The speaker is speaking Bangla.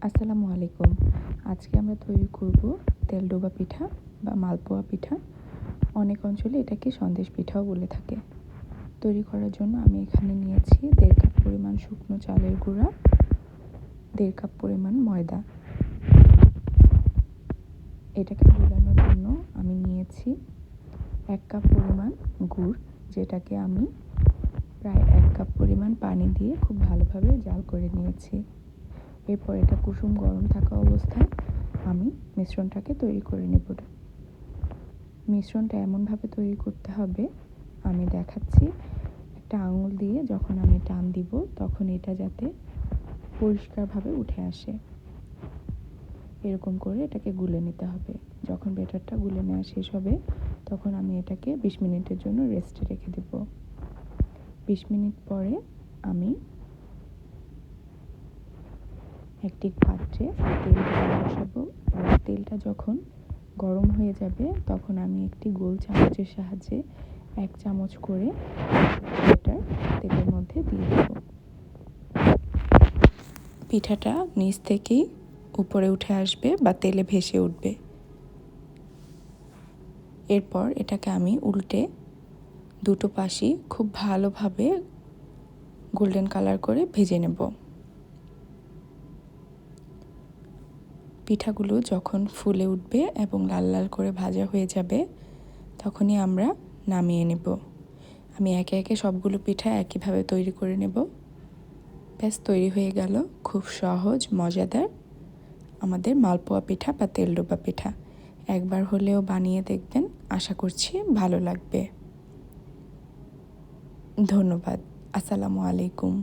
আসসালামু আলাইকুম। আজকে আমরা তৈরি করব তেলডোবা পিঠা বা মালপোয়া পিঠা। অনেক অঞ্চলে এটাকে সন্দেশ পিঠাও বলে থাকে। তৈরি করার জন্য আমি এখানে নিয়েছি 1.5 কাপ পরিমাণ শুকনো চালের গুঁড়া, 1.5 কাপ পরিমাণ ময়দা। এটাকে গুলানোর জন্য আমি নিয়েছি 1 কাপ পরিমাণ গুড়, যেটাকে আমি প্রায় 1 কাপ পরিমাণ পানি দিয়ে খুব ভালোভাবে জাল করে নিয়েছি। এরপর এটা কুসুম গরম থাকা অবস্থায় আমি মিশ্রণটাকে তৈরি করে নেব। মিশ্রণটা এমনভাবে তৈরি করতে হবে, আমি দেখাচ্ছি। একটা আঙুল দিয়ে যখন আমি টান দিব তখন এটা যাতে পরিষ্কারভাবে উঠে আসে, এরকম করে এটাকে গুলে নিতে হবে। যখন ব্যাটারটা গুলে নেওয়া শেষ হবে তখন আমি এটাকে 20 মিনিটের জন্য রেস্টে রেখে দেব। 20 মিনিট পরে আমি একটি পাত্রে তেল বসাবো এবং তেলটা যখন গরম হয়ে যাবে তখন আমি একটি গোল চামচের সাহায্যে 1 চামচ করে ব্যাটার তেলের মধ্যে দিয়ে দেব। পিঠাটা নিচ থেকেই উপরে উঠে আসবে বা তেলে ভেসে উঠবে। এরপর এটাকে আমি উল্টে দুটো পাশই খুব ভালোভাবে গোল্ডেন কালার করে ভেজে নেব। পিঠাগুলো যখন ফুলে উঠবে এবং লাল লাল করে ভাজা হয়ে যাবে তখনই আমরা নামিয়ে নেব। আমি একে একে সবগুলো পিঠা একইভাবে তৈরি করে নেব। ব্যাস, তৈরি হয়ে গেল খুব সহজ মজাদার আমাদের মালপোয়া পিঠা বা তেলডোবা পিঠা। একবার হলেও বানিয়ে দেখবেন, আশা করছি ভালো লাগবে। ধন্যবাদ। আসসালামু আলাইকুম।